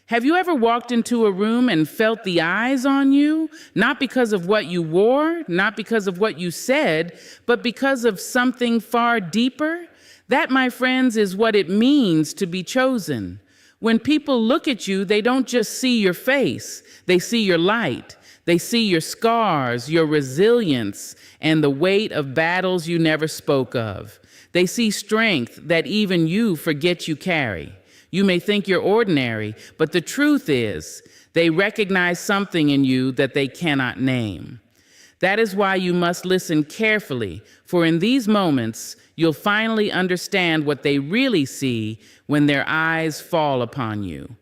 Have you ever walked into a room and felt the eyes on you? Not because of what you wore, not because of what you said, but because of something far deeper? That, my friends, is what it means to be chosen. When people look at you, they don't just see your face, they see your light. They see your scars, your resilience, and the weight of battles you never spoke of. They see strength that even you forget you carry. You may think you're ordinary, but the truth is, they recognize something in you that they cannot name. That is why you must listen carefully, for in these moments, you'll finally understand what they really see when their eyes fall upon you.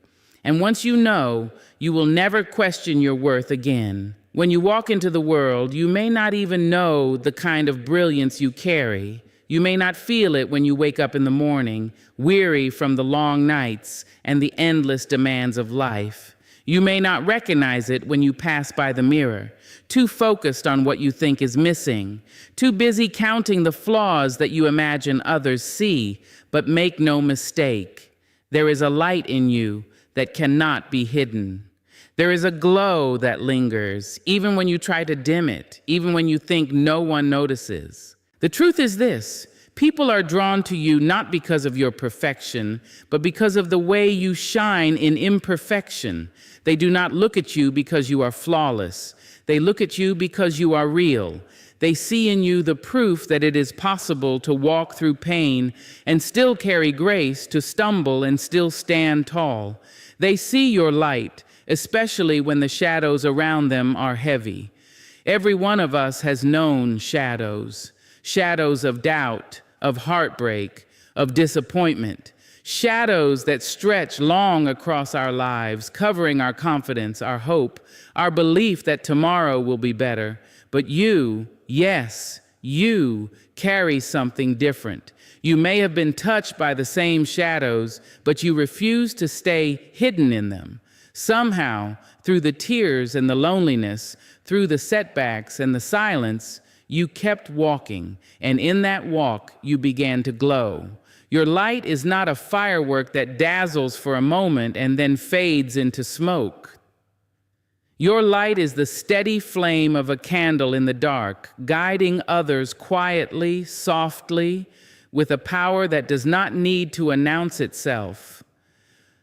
And once you know, you will never question your worth again. When you walk into the world, you may not even know the kind of brilliance you carry. You may not feel it when you wake up in the morning, weary from the long nights and the endless demands of life. You may not recognize it when you pass by the mirror, too focused on what you think is missing, too busy counting the flaws that you imagine others see. But make no mistake, there is a light in you that cannot be hidden. There is a glow that lingers, even when you try to dim it, even when you think no one notices. The truth is this: people are drawn to you not because of your perfection, but because of the way you shine in imperfection. They do not look at you because you are flawless. They look at you because you are real. They see in you the proof that it is possible to walk through pain and still carry grace, to stumble and still stand tall. They see your light, especially when the shadows around them are heavy. Every one of us has known shadows. Shadows of doubt, of heartbreak, of disappointment. Shadows that stretch long across our lives, covering our confidence, our hope, our belief that tomorrow will be better. But you, yes, you carry something different. You may have been touched by the same shadows, but you refuse to stay hidden in them. Somehow, through the tears and the loneliness, through the setbacks and the silence, you kept walking, and in that walk, you began to glow. Your light is not a firework that dazzles for a moment and then fades into smoke. Your light is the steady flame of a candle in the dark, guiding others quietly, softly, with a power that does not need to announce itself.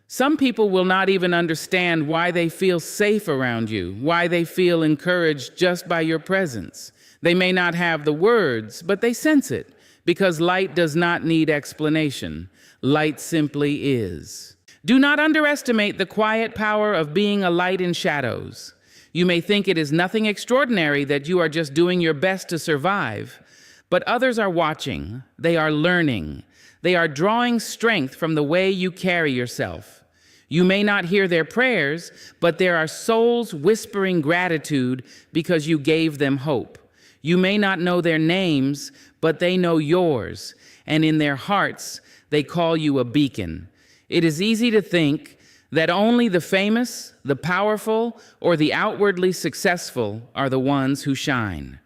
Some people will not even understand why they feel safe around you, why they feel encouraged just by your presence. They may not have the words, but they sense it, because light does not need explanation. Light simply is. Do not underestimate the quiet power of being a light in shadows. You may think it is nothing extraordinary, that you are just doing your best to survive, but others are watching. They are learning. They are drawing strength from the way you carry yourself. You may not hear their prayers, but there are souls whispering gratitude because you gave them hope. You may not know their names, but they know yours, and in their hearts, they call you a beacon. It is easy to think that only the famous, the powerful, or the outwardly successful are the ones who shine.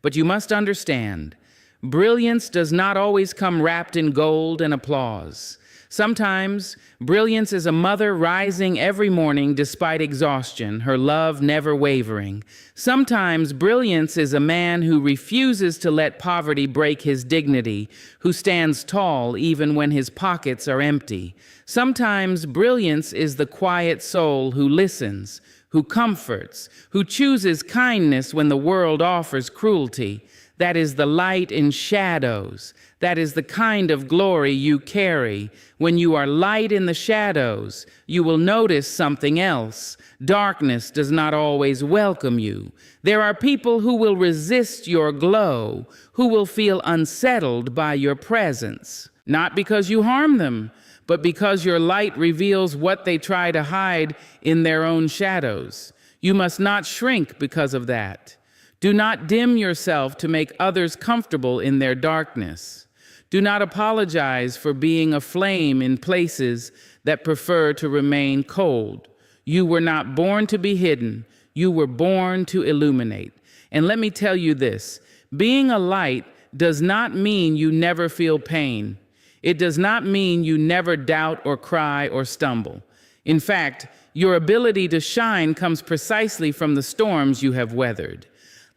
But you must understand, brilliance does not always come wrapped in gold and applause. Sometimes, brilliance is a mother rising every morning despite exhaustion, her love never wavering. Sometimes, brilliance is a man who refuses to let poverty break his dignity, who stands tall even when his pockets are empty. Sometimes, brilliance is the quiet soul who listens, who comforts, who chooses kindness when the world offers cruelty. That is the light in shadows. That is the kind of glory you carry. When you are light in the shadows, you will notice something else. Darkness does not always welcome you. There are people who will resist your glow, who will feel unsettled by your presence. Not because you harm them, but because your light reveals what they try to hide in their own shadows. You must not shrink because of that. Do not dim yourself to make others comfortable in their darkness. Do not apologize for being a flame in places that prefer to remain cold. You were not born to be hidden. You were born to illuminate. And let me tell you this, being a light does not mean you never feel pain. It does not mean you never doubt or cry or stumble. In fact, Your ability to shine comes precisely from the storms you have weathered.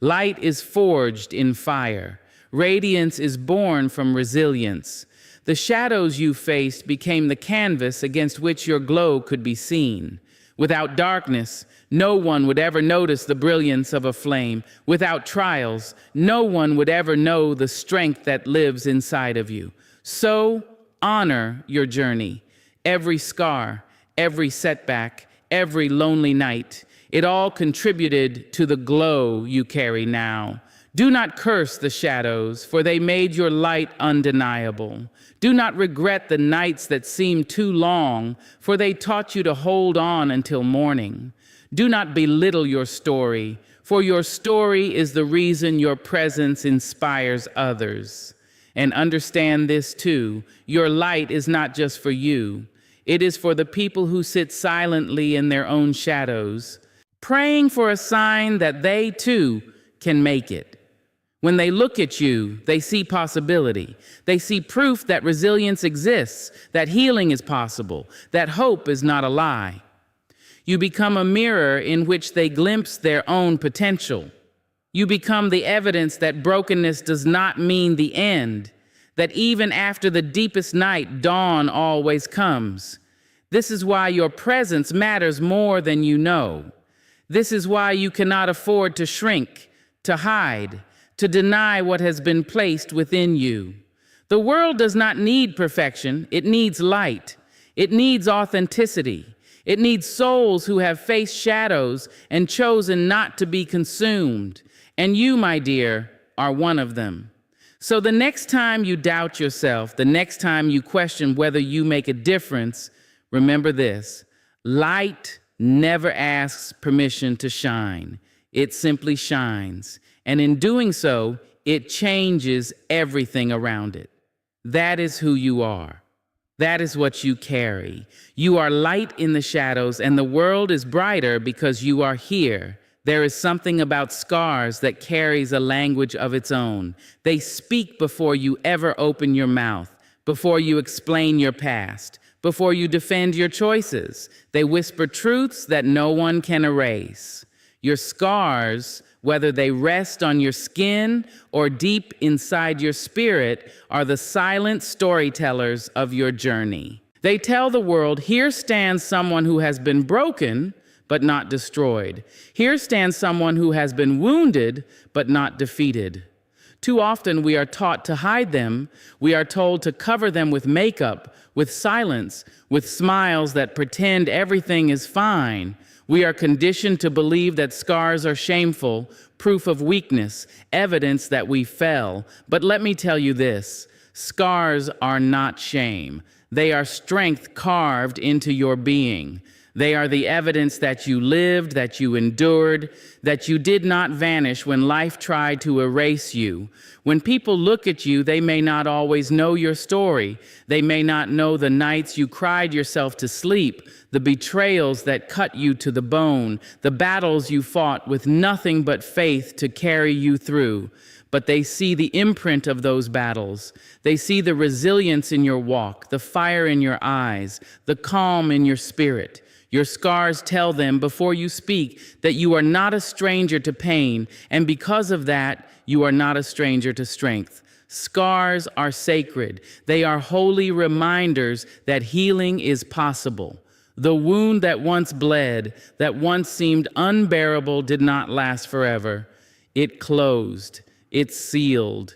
Light is forged in fire. Radiance is born from resilience. The shadows you faced became the canvas against which your glow could be seen. Without darkness, no one would ever notice the brilliance of a flame. Without trials, no one would ever know the strength that lives inside of you. So, honor your journey. Every scar, every setback, every lonely night, it all contributed to the glow you carry now. Do not curse the shadows, for they made your light undeniable. Do not regret the nights that seemed too long, for they taught you to hold on until morning. Do not belittle your story, for your story is the reason your presence inspires others. And understand this too, your light is not just for you. It is for the people who sit silently in their own shadows, praying for a sign that they too can make it. When they look at you, they see possibility. They see proof that resilience exists, that healing is possible, that hope is not a lie. You become a mirror in which they glimpse their own potential. You become the evidence that brokenness does not mean the end, that even after the deepest night, dawn always comes. This is why your presence matters more than you know. This is why you cannot afford to shrink, to hide, to deny what has been placed within you. The world does not need perfection, it needs light. It needs authenticity. It needs souls who have faced shadows and chosen not to be consumed. And you, my dear, are one of them. So the next time you doubt yourself, the next time you question whether you make a difference, remember this: light never asks permission to shine. It simply shines. And in doing so, it changes everything around it. That is who you are. That is what you carry. You are light in the shadows, and the world is brighter because you are here. There is something about scars that carries a language of its own. They speak before you ever open your mouth, before you explain your past, before you defend your choices. They whisper truths that no one can erase. Your scars, whether they rest on your skin or deep inside your spirit, are the silent storytellers of your journey. They tell the world, here stands someone who has been broken, but not destroyed. Here stands someone who has been wounded, but not defeated. Too often we are taught to hide them. We are told to cover them with makeup, with silence, with smiles that pretend everything is fine. We are conditioned to believe that scars are shameful, proof of weakness, evidence that we fell. But let me tell you this: scars are not shame. They are strength carved into your being. They are the evidence that you lived, that you endured, that you did not vanish when life tried to erase you. When people look at you, they may not always know your story. They may not know the nights you cried yourself to sleep, the betrayals that cut you to the bone, the battles you fought with nothing but faith to carry you through. But they see the imprint of those battles. They see the resilience in your walk, the fire in your eyes, the calm in your spirit. Your scars tell them before you speak that you are not a stranger to pain, and because of that, you are not a stranger to strength. Scars are sacred. They are holy reminders that healing is possible. The wound that once bled, that once seemed unbearable, did not last forever. It closed. It sealed.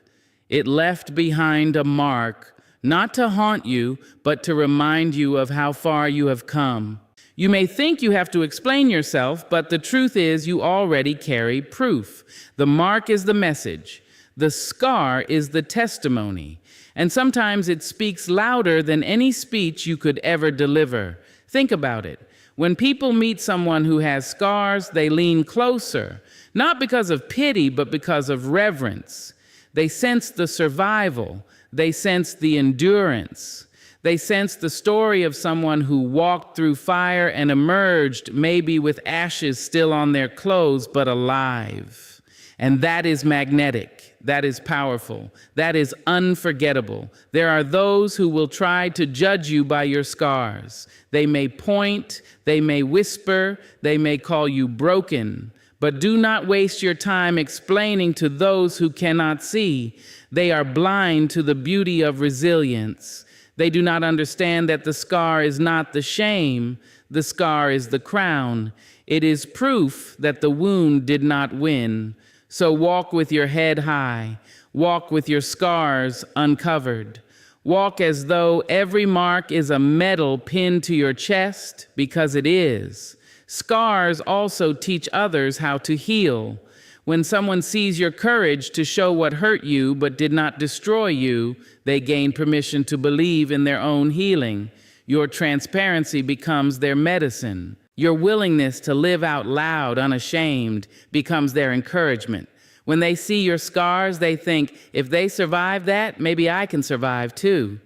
It left behind a mark, not to haunt you, but to remind you of how far you have come. You may think you have to explain yourself, but the truth is you already carry proof. The mark is the message. The scar is the testimony. And sometimes it speaks louder than any speech you could ever deliver. Think about it. When people meet someone who has scars, they lean closer, not because of pity, but because of reverence. They sense the survival. They sense the endurance. They sense the story of someone who walked through fire and emerged, maybe with ashes still on their clothes, but alive. And that is magnetic. That is powerful. That is unforgettable. There are those who will try to judge you by your scars. They may point, they may whisper, they may call you broken. But do not waste your time explaining to those who cannot see. They are blind to the beauty of resilience. They do not understand that the scar is not the shame. The scar is the crown. It is proof that the wound did not win. So walk with your head high. Walk with your scars uncovered. Walk as though every mark is a medal pinned to your chest, because it is. Scars also teach others how to heal. When someone sees your courage to show what hurt you but did not destroy you, they gain permission to believe in their own healing. Your transparency becomes their medicine. Your willingness to live out loud, unashamed, becomes their encouragement. When they see your scars, they think, if they survive that, maybe I can survive too.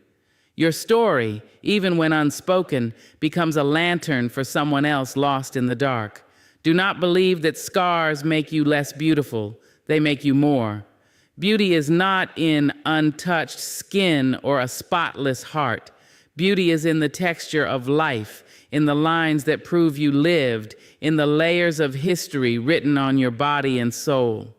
Your story, even when unspoken, becomes a lantern for someone else lost in the dark. Do not believe that scars make you less beautiful. They make you more. Beauty is not in untouched skin or a spotless heart. Beauty is in the texture of life, in the lines that prove you lived, in the layers of history written on your body and soul.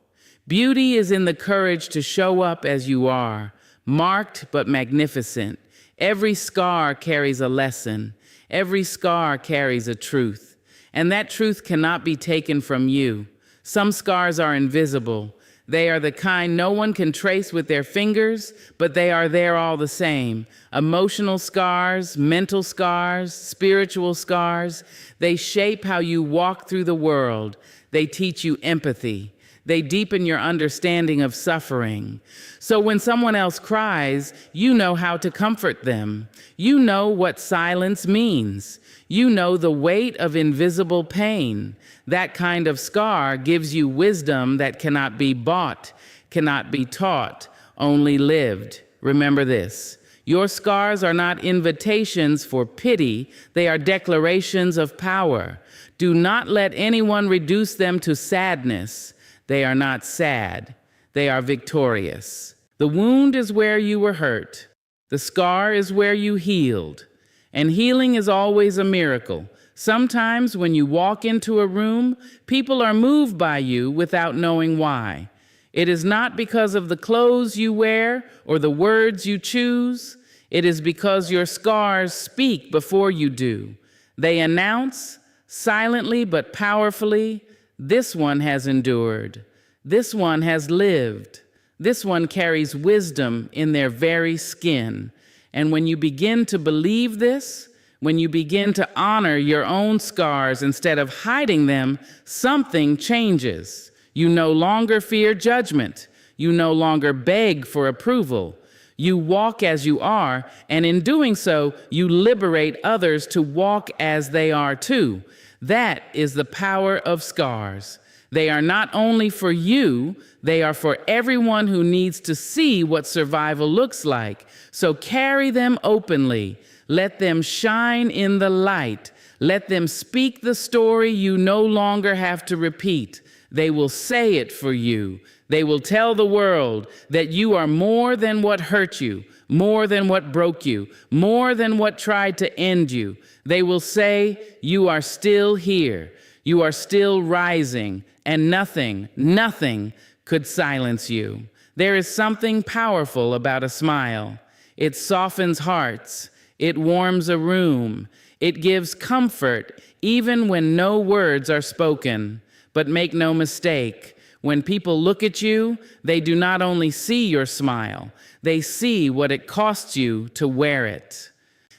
Beauty is in the courage to show up as you are, marked but magnificent. Every scar carries a lesson. Every scar carries a truth. And that truth cannot be taken from you. Some scars are invisible. They are the kind no one can trace with their fingers, but they are there all the same. Emotional scars, mental scars, spiritual scars. They shape how you walk through the world. They teach you empathy. They deepen your understanding of suffering. So when someone else cries, you know how to comfort them. You know what silence means. You know the weight of invisible pain. That kind of scar gives you wisdom that cannot be bought, cannot be taught, only lived. Remember this. Your scars are not invitations for pity. They are declarations of power. Do not let anyone reduce them to sadness. They are not sad. They are victorious. The wound is where you were hurt. The scar is where you healed. And healing is always a miracle. Sometimes when you walk into a room, people are moved by you without knowing why. It is not because of the clothes you wear or the words you choose. It is because your scars speak before you do. They announce, silently but powerfully, this one has endured. This one has lived. This one carries wisdom in their very skin. And when you begin to believe this, when you begin to honor your own scars instead of hiding them, something changes. You no longer fear judgment. You no longer beg for approval. You walk as you are, and in doing so, you liberate others to walk as they are too. That is the power of scars. They are not only for you, they are for everyone who needs to see what survival looks like. So carry them openly. Let them shine in the light. Let them speak the story you no longer have to repeat. They will say it for you. They will tell the world that you are more than what hurt you, more than what broke you, more than what tried to end you. They will say, you are still here. You are still rising, and nothing could silence you. There is something powerful about a smile. It softens hearts. It warms a room. It gives comfort, even when no words are spoken. But make no mistake, when people look at you, they do not only see your smile, they see what it costs you to wear it.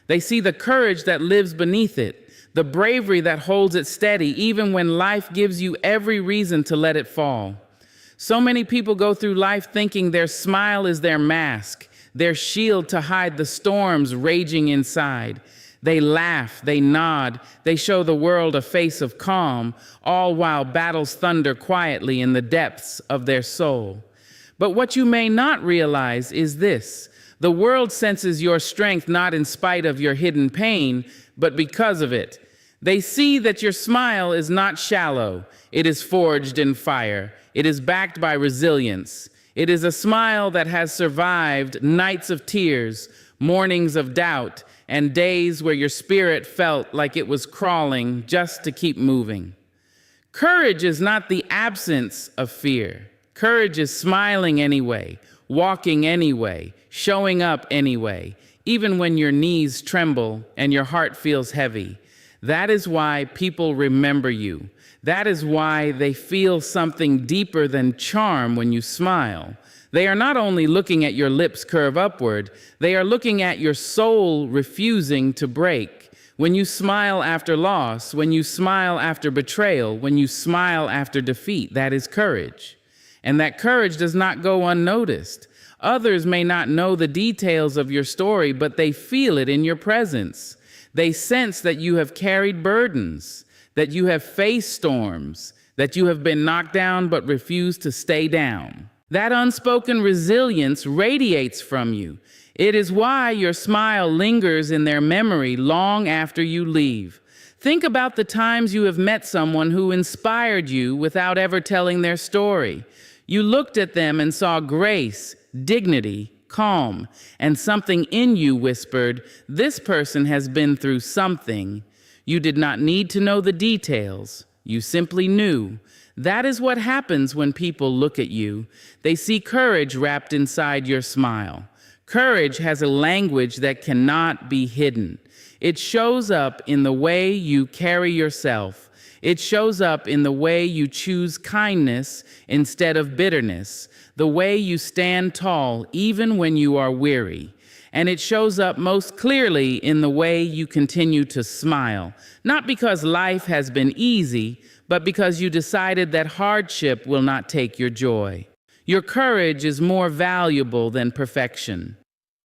They see the courage that lives beneath it, the bravery that holds it steady, even when life gives you every reason to let it fall. So many people go through life thinking their smile is their mask, their shield to hide the storms raging inside. They laugh, they nod, they show the world a face of calm, all while battles thunder quietly in the depths of their soul. But what you may not realize is this: the world senses your strength not in spite of your hidden pain, but because of it. They see that your smile is not shallow, it is forged in fire. It is backed by resilience. It is a smile that has survived nights of tears, mornings of doubt, and days where your spirit felt like it was crawling just to keep moving. Courage is not the absence of fear. Courage is smiling anyway, walking anyway, showing up anyway, even when your knees tremble and your heart feels heavy. That is why people remember you. That is why they feel something deeper than charm when you smile. They are not only looking at your lips curve upward, they are looking at your soul refusing to break. When you smile after loss, when you smile after betrayal, when you smile after defeat, that is courage. And that courage does not go unnoticed. Others may not know the details of your story, but they feel it in your presence. They sense that you have carried burdens, that you have faced storms, that you have been knocked down but refused to stay down. That unspoken resilience radiates from you. It is why your smile lingers in their memory long after you leave. Think about the times you have met someone who inspired you without ever telling their story. You looked at them and saw grace, dignity, calm, and something in you whispered, "This person has been through something." You did not need to know the details. You simply knew. That is what happens when people look at you. They see courage wrapped inside your smile. Courage has a language that cannot be hidden. It shows up in the way you carry yourself. It shows up in the way you choose kindness instead of bitterness, the way you stand tall even when you are weary. And it shows up most clearly in the way you continue to smile, not because life has been easy, but because you decided that hardship will not take your joy. Your courage is more valuable than perfection.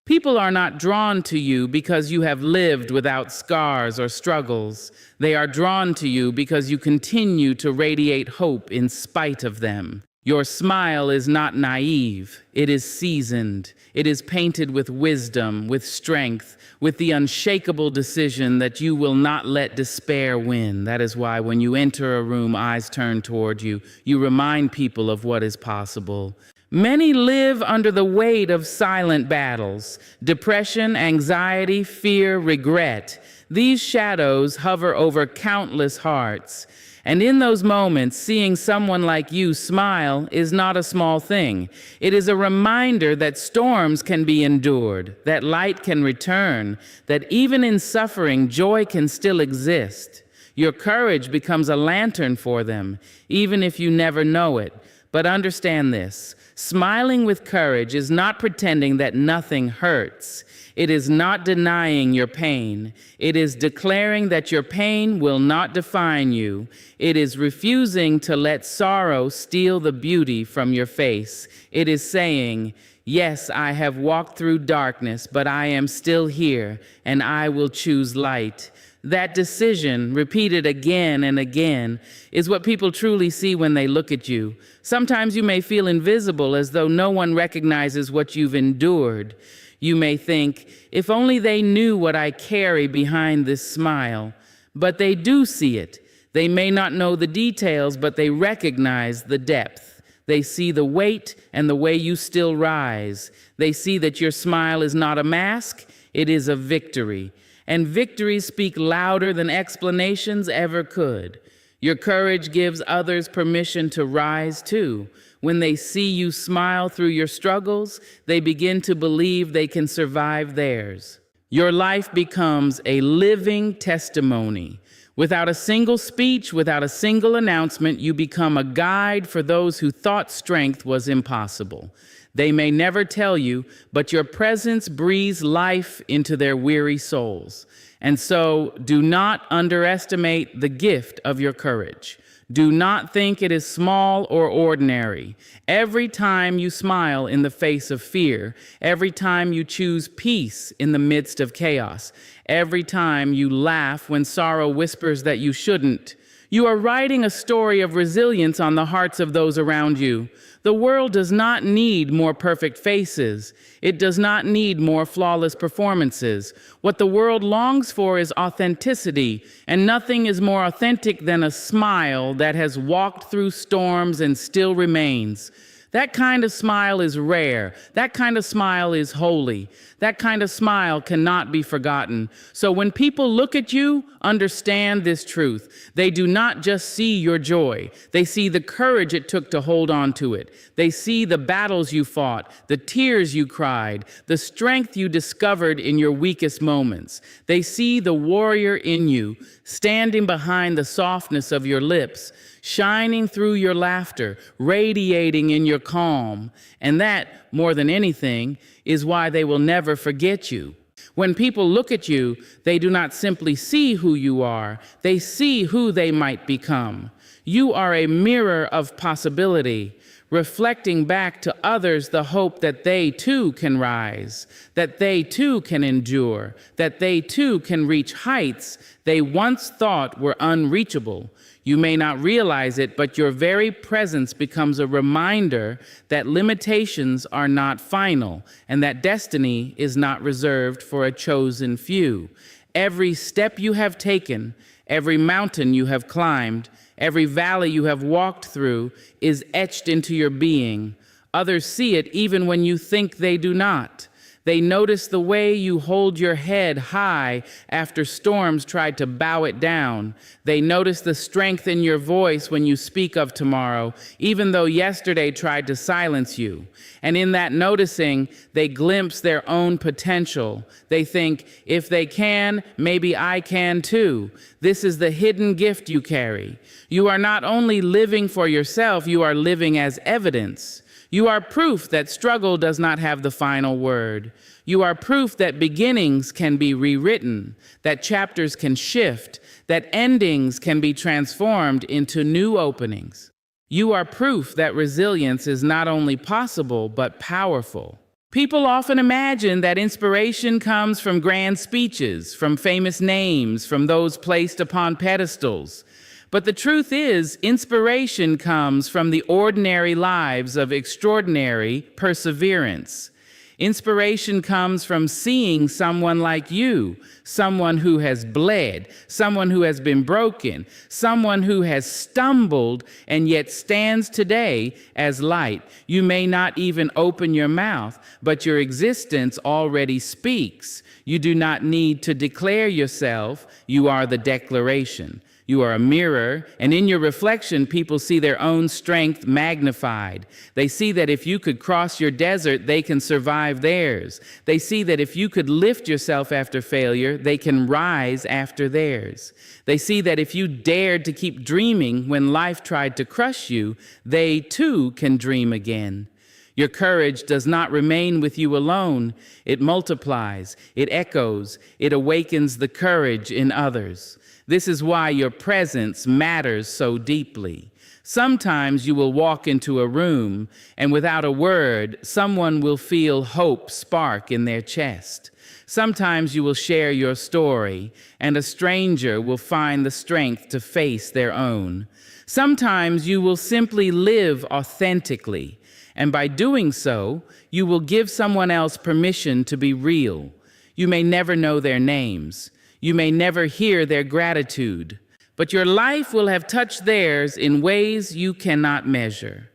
People are not drawn to you because you have lived without scars or struggles. They are drawn to you because you continue to radiate hope in spite of them. Your smile is not naive. It is seasoned. It is painted with wisdom, with strength, with the unshakable decision that you will not let despair win. That is why when you enter a room, eyes turn toward you, you remind people of what is possible. Many live under the weight of silent battles, depression, anxiety, fear, regret. These shadows hover over countless hearts. And in those moments, seeing someone like you smile is not a small thing. It is a reminder that storms can be endured, that light can return, that even in suffering, joy can still exist. Your courage becomes a lantern for them, even if you never know it. But understand this, smiling with courage is not pretending that nothing hurts. It is not denying your pain. It is declaring that your pain will not define you. It is refusing to let sorrow steal the beauty from your face. It is saying, yes, I have walked through darkness, but I am still here, and I will choose light. That decision, repeated again and again, is what people truly see when they look at you. Sometimes you may feel invisible, as though no one recognizes what you've endured. You may think, if only they knew what I carry behind this smile. But they do see it. They may not know the details, but they recognize the depth. They see the weight and the way you still rise. They see that your smile is not a mask, it is a victory. And victories speak louder than explanations ever could. Your courage gives others permission to rise too. When they see you smile through your struggles, they begin to believe they can survive theirs. Your life becomes a living testimony. Without a single speech, without a single announcement, you become a guide for those who thought strength was impossible. They may never tell you, but your presence breathes life into their weary souls. And so, do not underestimate the gift of your courage. Do not think it is small or ordinary. Every time you smile in the face of fear, every time you choose peace in the midst of chaos, every time you laugh when sorrow whispers that you shouldn't, You are writing a story of resilience on the hearts of those around you. The world does not need more perfect faces. It does not need more flawless performances. What the world longs for is authenticity, and nothing is more authentic than a smile that has walked through storms and still remains. That kind of smile is rare. That kind of smile is holy. That kind of smile cannot be forgotten. So when people look at you, understand this truth. They do not just see your joy. They see the courage it took to hold on to it. They see the battles you fought, the tears you cried, the strength you discovered in your weakest moments. They see the warrior in you, standing behind the softness of your lips, shining through your laughter, radiating in your calm. And that, more than anything, is why they will never forget you. When people look at you, they do not simply see who you are, they see who they might become. You are a mirror of possibility, reflecting back to others the hope that they too can rise, that they too can endure, that they too can reach heights they once thought were unreachable. You may not realize it, but your very presence becomes a reminder that limitations are not final and that destiny is not reserved for a chosen few. Every step you have taken, every mountain you have climbed, every valley you have walked through is etched into your being. Others see it even when you think they do not. They notice the way you hold your head high after storms tried to bow it down. They notice the strength in your voice when you speak of tomorrow, even though yesterday tried to silence you. And in that noticing, they glimpse their own potential. They think, if they can, maybe I can too. This is the hidden gift you carry. You are not only living for yourself, you are living as evidence. You are proof that struggle does not have the final word. You are proof that beginnings can be rewritten, that chapters can shift, that endings can be transformed into new openings. You are proof that resilience is not only possible, but powerful. People often imagine that inspiration comes from grand speeches, from famous names, from those placed upon pedestals. But the truth is, inspiration comes from the ordinary lives of extraordinary perseverance. Inspiration comes from seeing someone like you, someone who has bled, someone who has been broken, someone who has stumbled and yet stands today as light. You may not even open your mouth, but your existence already speaks. You do not need to declare yourself, you are the declaration. You are a mirror, and in your reflection, people see their own strength magnified. They see that if you could cross your desert, they can survive theirs. They see that if you could lift yourself after failure, they can rise after theirs. They see that if you dared to keep dreaming when life tried to crush you, they too can dream again. Your courage does not remain with you alone. It multiplies, it echoes, it awakens the courage in others. This is why your presence matters so deeply. Sometimes you will walk into a room, and without a word, someone will feel hope spark in their chest. Sometimes you will share your story, and a stranger will find the strength to face their own. Sometimes you will simply live authentically, and by doing so, you will give someone else permission to be real. You may never know their names. You may never hear their gratitude, but your life will have touched theirs in ways you cannot measure.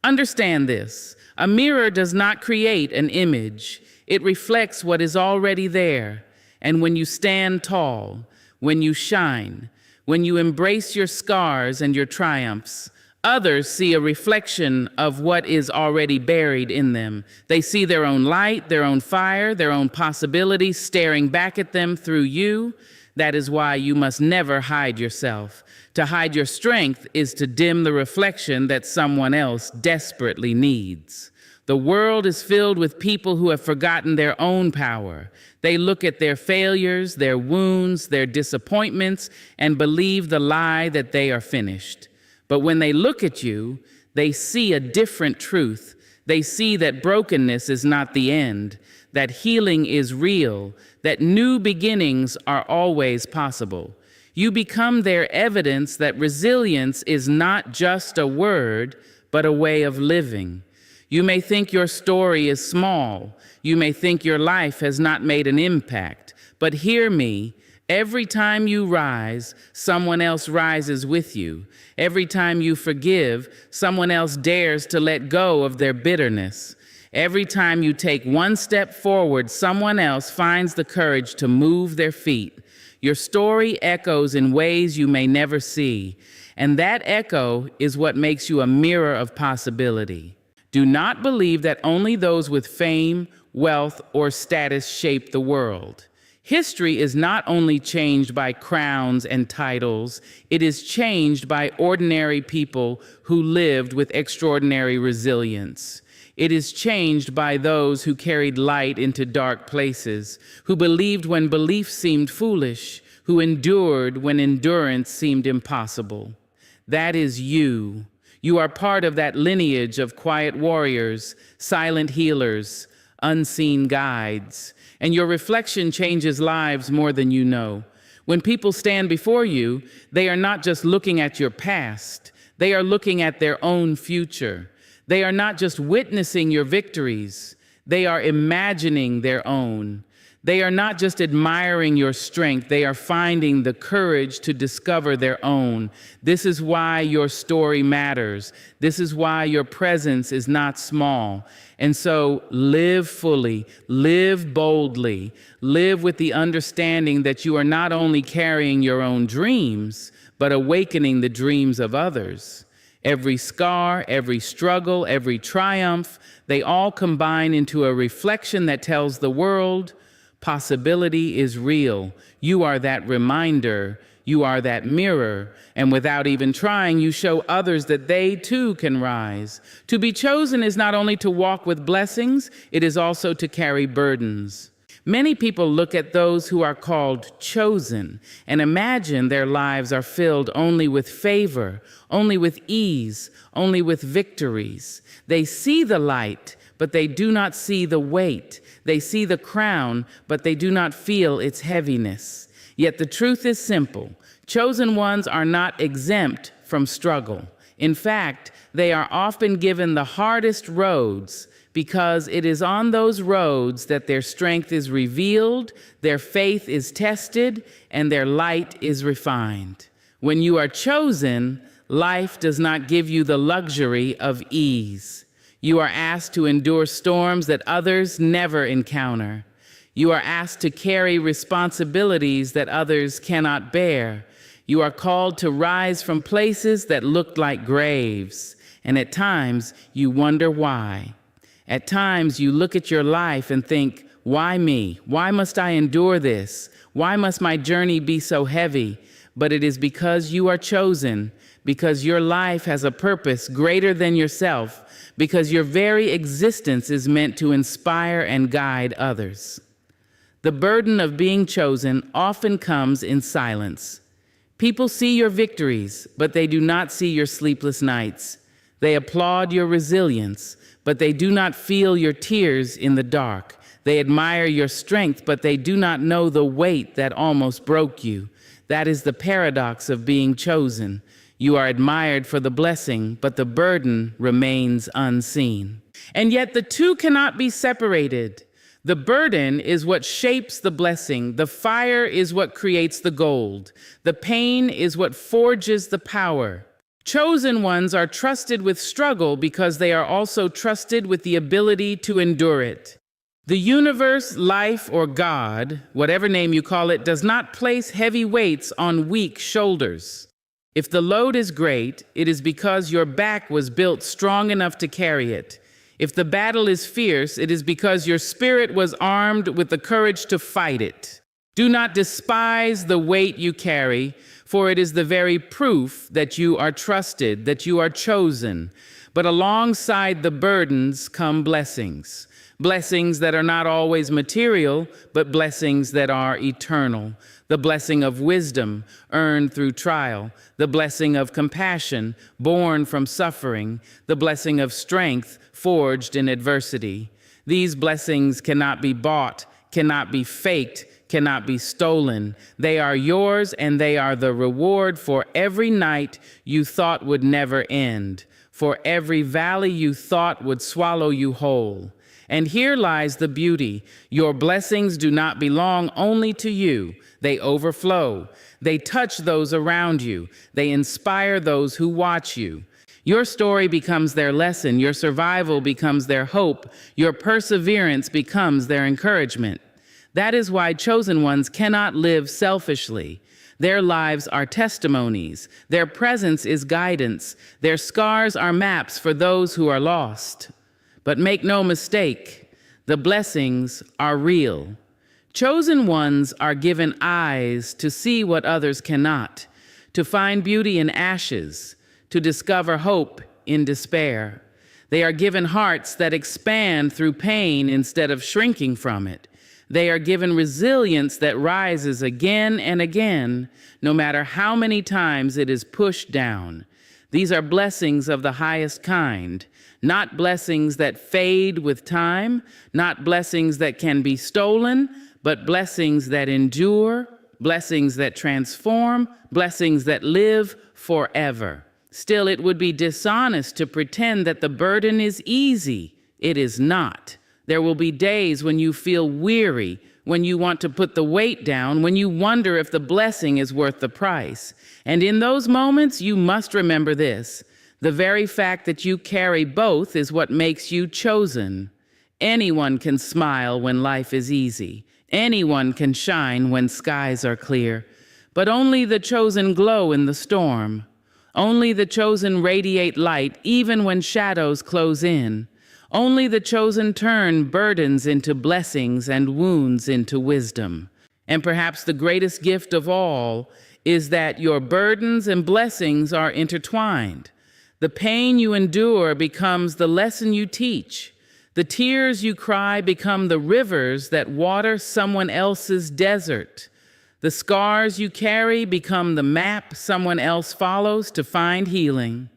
Understand this: a mirror does not create an image. It reflects what is already there. And when you stand tall, when you shine, when you embrace your scars and your triumphs, others see a reflection of what is already buried in them. They see their own light, their own fire, their own possibilities staring back at them through you. That is why you must never hide yourself. To hide your strength is to dim the reflection that someone else desperately needs. The world is filled with people who have forgotten their own power. They look at their failures, their wounds, their disappointments, and believe the lie that they are finished. But when they look at you, they see a different truth. They see that brokenness is not the end, that healing is real, that new beginnings are always possible. You become their evidence that resilience is not just a word, but a way of living. You may think your story is small. You may think your life has not made an impact. But hear me, every time you rise, someone else rises with you. Every time you forgive, someone else dares to let go of their bitterness. Every time you take one step forward, someone else finds the courage to move their feet. Your story echoes in ways you may never see, and that echo is what makes you a mirror of possibility. Do not believe that only those with fame, wealth, or status shape the world. History is not only changed by crowns and titles, it is changed by ordinary people who lived with extraordinary resilience. It is changed by those who carried light into dark places, who believed when belief seemed foolish, who endured when endurance seemed impossible. That is you. You are part of that lineage of quiet warriors, silent healers, unseen guides, and your reflection changes lives more than you know. When people stand before you, they are not just looking at your past, they are looking at their own future. They are not just witnessing your victories, they are imagining their own. They are not just admiring your strength, they are finding the courage to discover their own. This is why your story matters. This is why your presence is not small. And so live fully, live boldly, live with the understanding that you are not only carrying your own dreams, but awakening the dreams of others. Every scar, every struggle, every triumph, they all combine into a reflection that tells the world, possibility is real. You are that reminder. You are that mirror. And without even trying, you show others that they too can rise. To be chosen is not only to walk with blessings, it is also to carry burdens. Many people look at those who are called chosen and imagine their lives are filled only with favor, only with ease, only with victories. They see the light, but they do not see the weight. They see the crown, but they do not feel its heaviness. Yet the truth is simple. Chosen ones are not exempt from struggle. In fact, they are often given the hardest roads because it is on those roads that their strength is revealed, their faith is tested, and their light is refined. When you are chosen, life does not give you the luxury of ease. You are asked to endure storms that others never encounter. You are asked to carry responsibilities that others cannot bear. You are called to rise from places that looked like graves, and at times you wonder why. At times you look at your life and think, why me? Why must I endure this? Why must my journey be so heavy? But it is because you are chosen, because your life has a purpose greater than yourself, because your very existence is meant to inspire and guide others. The burden of being chosen often comes in silence. People see your victories, but they do not see your sleepless nights. They applaud your resilience, but they do not feel your tears in the dark. They admire your strength, but they do not know the weight that almost broke you. That is the paradox of being chosen. You are admired for the blessing, but the burden remains unseen. And yet the two cannot be separated. The burden is what shapes the blessing. The fire is what creates the gold. The pain is what forges the power. Chosen ones are trusted with struggle because they are also trusted with the ability to endure it. The universe, life, or God, whatever name you call it, does not place heavy weights on weak shoulders. If the load is great, it is because your back was built strong enough to carry it. If the battle is fierce, it is because your spirit was armed with the courage to fight it. Do not despise the weight you carry, for it is the very proof that you are trusted, that you are chosen. But alongside the burdens come blessings. Blessings that are not always material, but blessings that are eternal. The blessing of wisdom, earned through trial. The blessing of compassion, born from suffering. The blessing of strength, forged in adversity. These blessings cannot be bought, cannot be faked, cannot be stolen. They are yours, and they are the reward for every night you thought would never end, for every valley you thought would swallow you whole. And here lies the beauty. Your blessings do not belong only to you. They overflow. They touch those around you. They inspire those who watch you. Your story becomes their lesson. Your survival becomes their hope. Your perseverance becomes their encouragement. That is why chosen ones cannot live selfishly. Their lives are testimonies. Their presence is guidance. Their scars are maps for those who are lost. But make no mistake, the blessings are real. Chosen ones are given eyes to see what others cannot, to find beauty in ashes, to discover hope in despair. They are given hearts that expand through pain instead of shrinking from it. They are given resilience that rises again and again, no matter how many times it is pushed down. These are blessings of the highest kind, not blessings that fade with time, not blessings that can be stolen, but blessings that endure, blessings that transform, blessings that live forever. Still, it would be dishonest to pretend that the burden is easy. It is not. There will be days when you feel weary, when you want to put the weight down, when you wonder if the blessing is worth the price. And in those moments, you must remember this. The very fact that you carry both is what makes you chosen. Anyone can smile when life is easy. Anyone can shine when skies are clear. But only the chosen glow in the storm. Only the chosen radiate light even when shadows close in. Only the chosen turn burdens into blessings and wounds into wisdom. And perhaps the greatest gift of all is that your burdens and blessings are intertwined. The pain you endure becomes the lesson you teach. The tears you cry become the rivers that water someone else's desert. The scars you carry become the map someone else follows to find healing.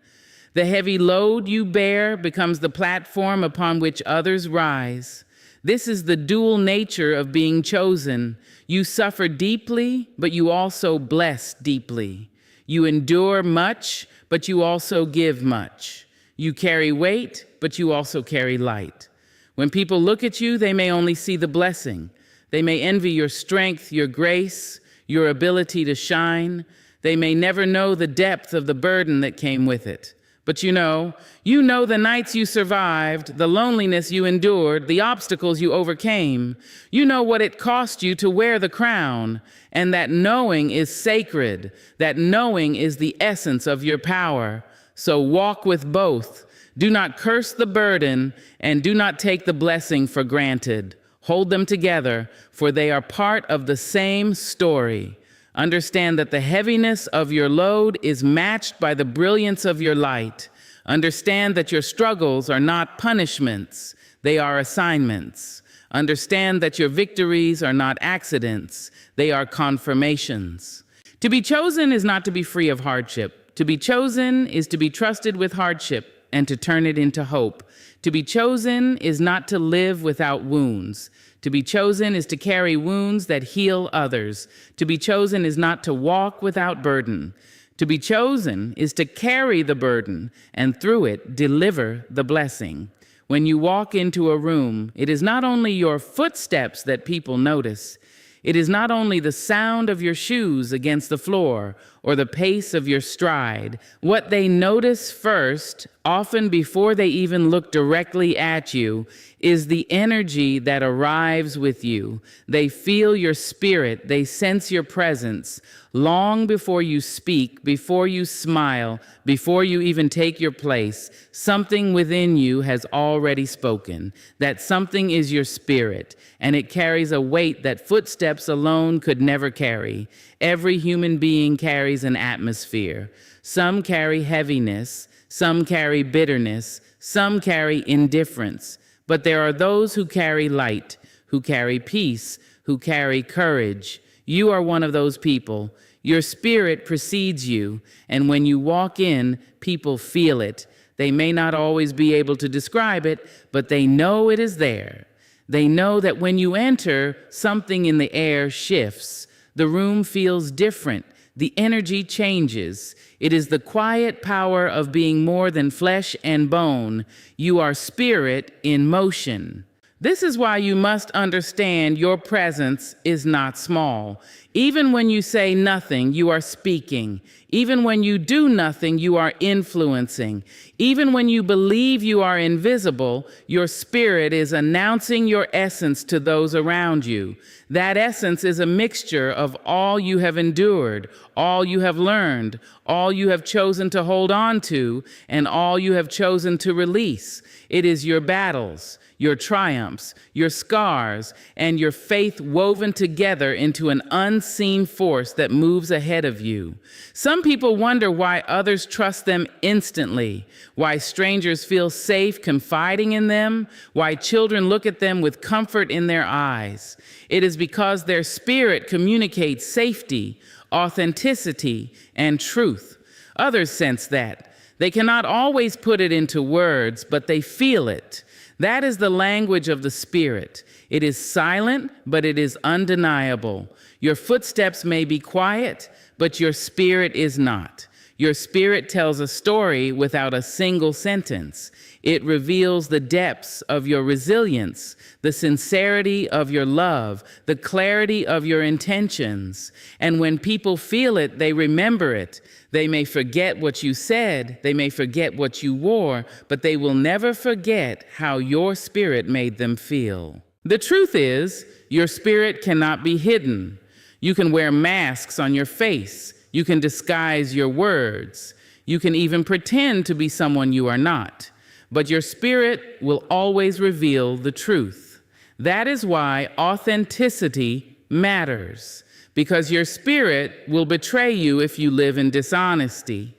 The heavy load you bear becomes the platform upon which others rise. This is the dual nature of being chosen. You suffer deeply, but you also bless deeply. You endure much, but you also give much. You carry weight, but you also carry light. When people look at you, they may only see the blessing. They may envy your strength, your grace, your ability to shine. They may never know the depth of the burden that came with it. But you know the nights you survived, the loneliness you endured, the obstacles you overcame. You know what it cost you to wear the crown, and that knowing is sacred, that knowing is the essence of your power. So walk with both. Do not curse the burden, and do not take the blessing for granted. Hold them together, for they are part of the same story. Understand that the heaviness of your load is matched by the brilliance of your light. Understand that your struggles are not punishments, they are assignments. Understand that your victories are not accidents, they are confirmations. To be chosen is not to be free of hardship. To be chosen is to be trusted with hardship and to turn it into hope. To be chosen is not to live without wounds. To be chosen is to carry wounds that heal others. To be chosen is not to walk without burden. To be chosen is to carry the burden and through it deliver the blessing. When you walk into a room, it is not only your footsteps that people notice. It is not only the sound of your shoes against the floor or the pace of your stride. What they notice first, often before they even look directly at you, is the energy that arrives with you. They feel your spirit, they sense your presence. Long before you speak, before you smile, before you even take your place, something within you has already spoken. That something is your spirit, and it carries a weight that footsteps alone could never carry. Every human being carries an atmosphere. Some carry heaviness, some carry bitterness, some carry indifference. But there are those who carry light, who carry peace, who carry courage. You are one of those people. Your spirit precedes you, and when you walk in, people feel it. They may not always be able to describe it, but they know it is there. They know that when you enter, something in the air shifts. The room feels different. The energy changes. It is the quiet power of being more than flesh and bone. You are spirit in motion. This is why you must understand your presence is not small. Even when you say nothing, you are speaking. Even when you do nothing, you are influencing. Even when you believe you are invisible, your spirit is announcing your essence to those around you. That essence is a mixture of all you have endured, all you have learned, all you have chosen to hold on to, and all you have chosen to release. It is your battles, your triumphs, your scars, and your faith woven together into an unseen force that moves ahead of you. Some people wonder why others trust them instantly, why strangers feel safe confiding in them, why children look at them with comfort in their eyes. It is because their spirit communicates safety, authenticity, and truth. Others sense that. They cannot always put it into words, but they feel it. That is the language of the Spirit. It is silent, but it is undeniable. Your footsteps may be quiet, but your spirit is not. Your spirit tells a story without a single sentence. It reveals the depths of your resilience, the sincerity of your love, the clarity of your intentions. And when people feel it, they remember it. They may forget what you said, they may forget what you wore, but they will never forget how your spirit made them feel. The truth is, your spirit cannot be hidden. You can wear masks on your face. You can disguise your words. You can even pretend to be someone you are not. But your spirit will always reveal the truth. That is why authenticity matters, because your spirit will betray you if you live in dishonesty.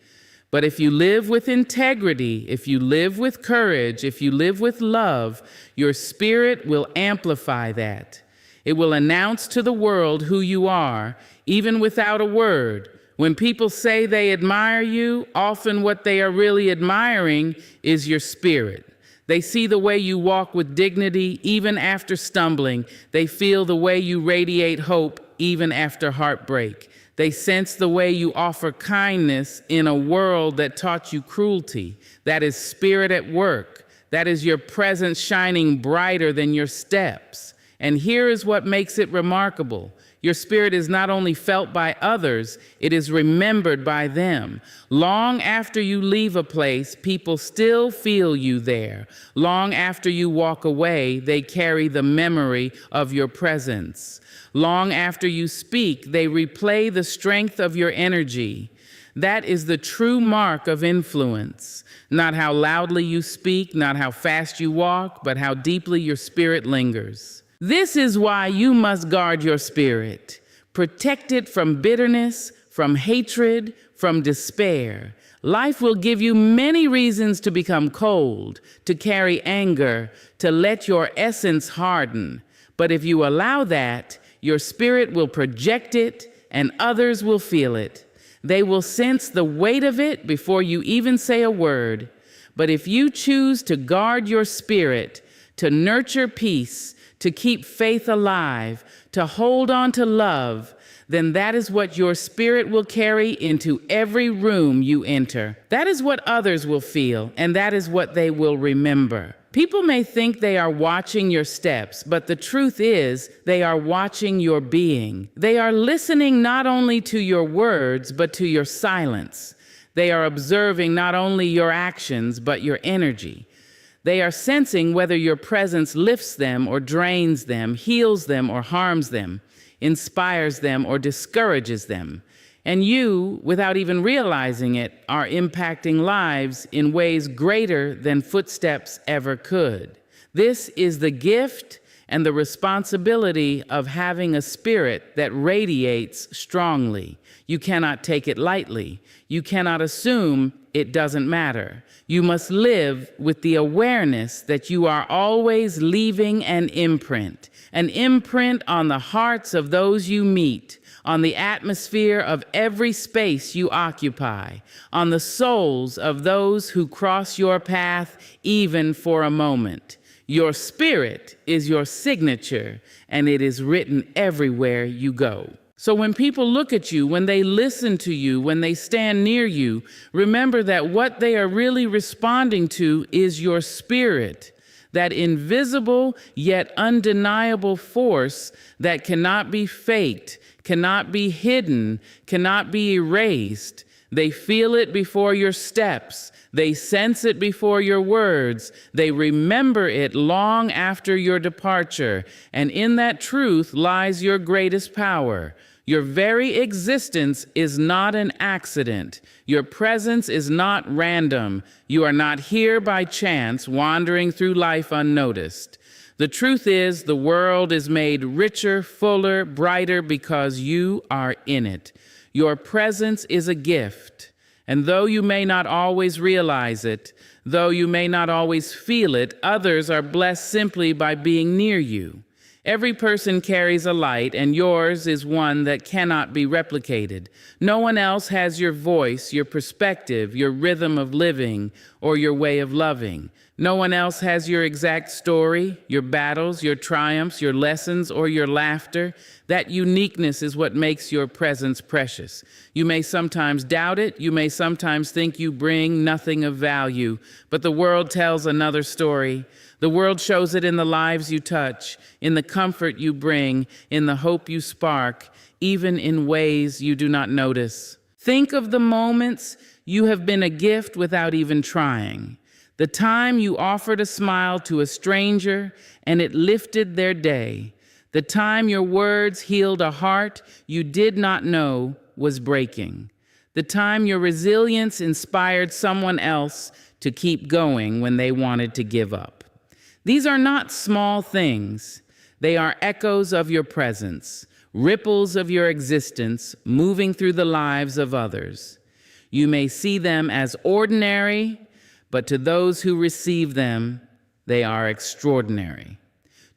But if you live with integrity, if you live with courage, if you live with love, your spirit will amplify that. It will announce to the world who you are, even without a word. When people say they admire you, often what they are really admiring is your spirit. They see the way you walk with dignity even after stumbling. They feel the way you radiate hope even after heartbreak. They sense the way you offer kindness in a world that taught you cruelty. That is spirit at work. That is your presence shining brighter than your steps. And here is what makes it remarkable. Your spirit is not only felt by others, it is remembered by them. Long after you leave a place, people still feel you there. Long after you walk away, they carry the memory of your presence. Long after you speak, they replay the strength of your energy. That is the true mark of influence. Not how loudly you speak, not how fast you walk, but how deeply your spirit lingers. This is why you must guard your spirit. Protect it from bitterness, from hatred, from despair. Life will give you many reasons to become cold, to carry anger, to let your essence harden. But if you allow that, your spirit will project it and others will feel it. They will sense the weight of it before you even say a word. But if you choose to guard your spirit, to nurture peace, to keep faith alive, to hold on to love, then that is what your spirit will carry into every room you enter. That is what others will feel, and that is what they will remember. People may think they are watching your steps, but the truth is they are watching your being. They are listening not only to your words, but to your silence. They are observing not only your actions, but your energy. They are sensing whether your presence lifts them or drains them, heals them or harms them, inspires them or discourages them. And you, without even realizing it, are impacting lives in ways greater than footsteps ever could. This is the gift and the responsibility of having a spirit that radiates strongly. You cannot take it lightly. You cannot assume it doesn't matter. You must live with the awareness that you are always leaving an imprint on the hearts of those you meet, on the atmosphere of every space you occupy, on the souls of those who cross your path even for a moment. Your spirit is your signature, and it is written everywhere you go. So when people look at you, when they listen to you, when they stand near you, remember that what they are really responding to is your spirit, that invisible yet undeniable force that cannot be faked, cannot be hidden, cannot be erased. They feel it before your steps. They sense it before your words. They remember it long after your departure. And in that truth lies your greatest power. Your very existence is not an accident. Your presence is not random. You are not here by chance, wandering through life unnoticed. The truth is, the world is made richer, fuller, brighter because you are in it. Your presence is a gift, and though you may not always realize it, though you may not always feel it, others are blessed simply by being near you. Every person carries a light, and yours is one that cannot be replicated. No one else has your voice, your perspective, your rhythm of living, or your way of loving. No one else has your exact story, your battles, your triumphs, your lessons, or your laughter. That uniqueness is what makes your presence precious. You may sometimes doubt it. You may sometimes think you bring nothing of value, but the world tells another story. The world shows it in the lives you touch, in the comfort you bring, in the hope you spark, even in ways you do not notice. Think of the moments you have been a gift without even trying. The time you offered a smile to a stranger and it lifted their day. The time your words healed a heart you did not know was breaking. The time your resilience inspired someone else to keep going when they wanted to give up. These are not small things. They are echoes of your presence, ripples of your existence moving through the lives of others. You may see them as ordinary, but to those who receive them, they are extraordinary.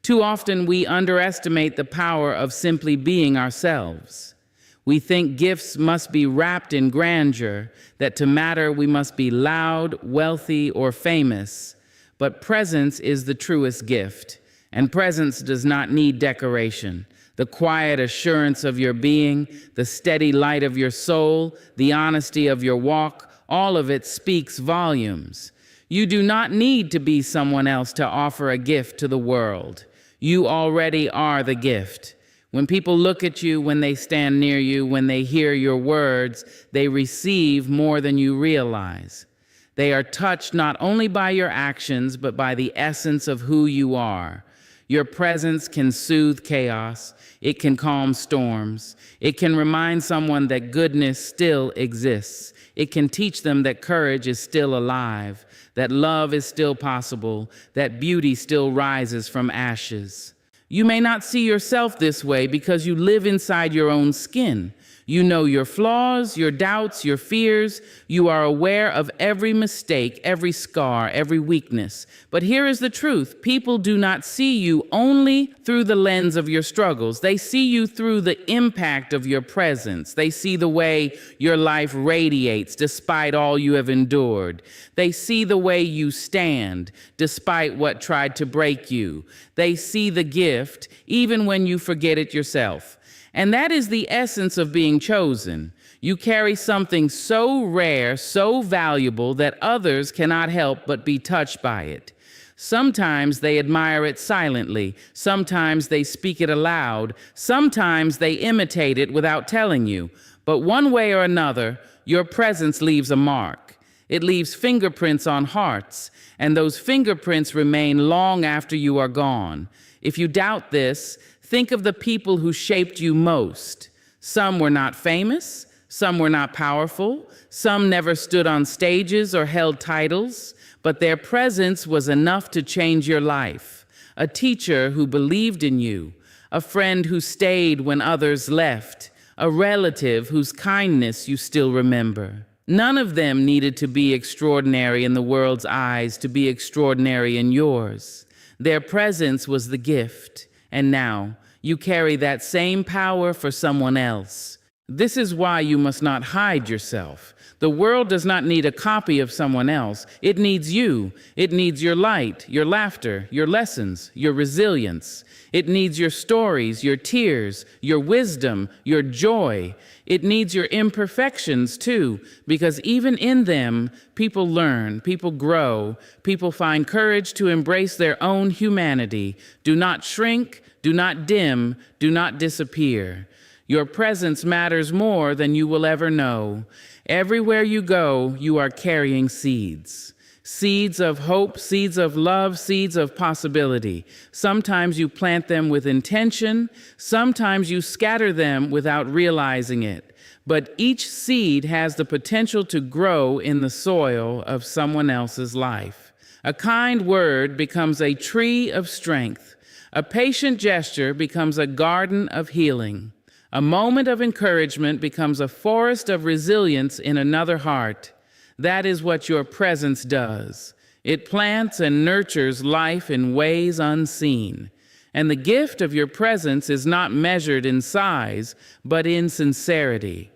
Too often we underestimate the power of simply being ourselves. We think gifts must be wrapped in grandeur, that to matter we must be loud, wealthy, or famous. But presence is the truest gift, and presence does not need decoration. The quiet assurance of your being, the steady light of your soul, the honesty of your walk, all of it speaks volumes. You do not need to be someone else to offer a gift to the world. You already are the gift. When people look at you, when they stand near you, when they hear your words, they receive more than you realize. They are touched not only by your actions, but by the essence of who you are. Your presence can soothe chaos. It can calm storms. It can remind someone that goodness still exists. It can teach them that courage is still alive, that love is still possible, that beauty still rises from ashes. You may not see yourself this way because you live inside your own skin. You know your flaws, your doubts, your fears. You are aware of every mistake, every scar, every weakness. But here is the truth. People do not see you only through the lens of your struggles. They see you through the impact of your presence. They see the way your life radiates despite all you have endured. They see the way you stand despite what tried to break you. They see the gift even when you forget it yourself. And that is the essence of being chosen. You carry something so rare, so valuable that others cannot help but be touched by it. Sometimes they admire it silently. Sometimes they speak it aloud. Sometimes they imitate it without telling you. But one way or another, your presence leaves a mark. It leaves fingerprints on hearts, and those fingerprints remain long after you are gone. If you doubt this, think of the people who shaped you most. Some were not famous, some were not powerful, some never stood on stages or held titles, but their presence was enough to change your life. A teacher who believed in you, a friend who stayed when others left, a relative whose kindness you still remember. None of them needed to be extraordinary in the world's eyes to be extraordinary in yours. Their presence was the gift, and now you carry that same power for someone else. This is why you must not hide yourself. The world does not need a copy of someone else. It needs you. It needs your light, your laughter, your lessons, your resilience. It needs your stories, your tears, your wisdom, your joy. It needs your imperfections too, because even in them, people learn, people grow, people find courage to embrace their own humanity. Do not shrink, do not dim, do not disappear. Your presence matters more than you will ever know. Everywhere you go, you are carrying seeds. Seeds of hope, seeds of love, seeds of possibility. Sometimes you plant them with intention, sometimes you scatter them without realizing it. But each seed has the potential to grow in the soil of someone else's life. A kind word becomes a tree of strength. A patient gesture becomes a garden of healing. A moment of encouragement becomes a forest of resilience in another heart. That is what your presence does. It plants and nurtures life in ways unseen. And the gift of your presence is not measured in size, but in sincerity.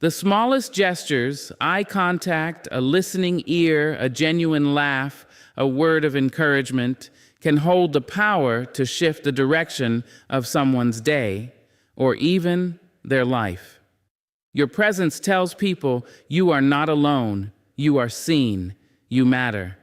The smallest gestures, eye contact, a listening ear, a genuine laugh, a word of encouragement, can hold the power to shift the direction of someone's day, or even their life. Your presence tells people you are not alone, you are seen, you matter.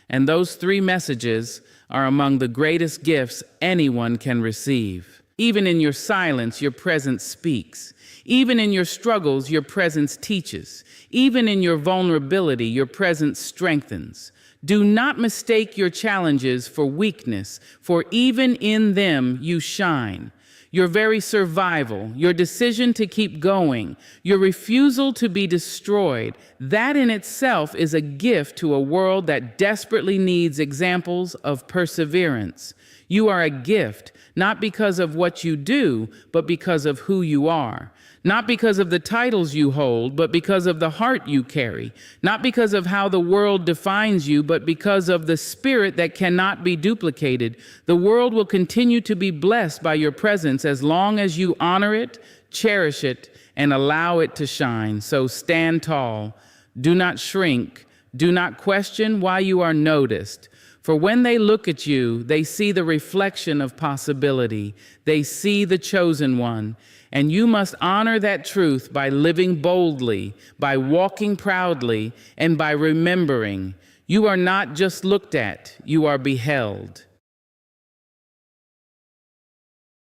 And those three messages are among the greatest gifts anyone can receive. Even in your silence, your presence speaks. Even in your struggles, your presence teaches. Even in your vulnerability, your presence strengthens. Do not mistake your challenges for weakness, for even in them you shine. Your very survival, your decision to keep going, your refusal to be destroyed, that in itself is a gift to a world that desperately needs examples of perseverance. You are a gift, not because of what you do, but because of who you are. Not because of the titles you hold, but because of the heart you carry. Not because of how the world defines you, but because of the spirit that cannot be duplicated. The world will continue to be blessed by your presence as long as you honor it, cherish it, and allow it to shine. So stand tall. Do not shrink. Do not question why you are noticed. For when they look at you, they see the reflection of possibility. They see the chosen one. And you must honor that truth by living boldly, by walking proudly, and by remembering. You are not just looked at, you are beheld.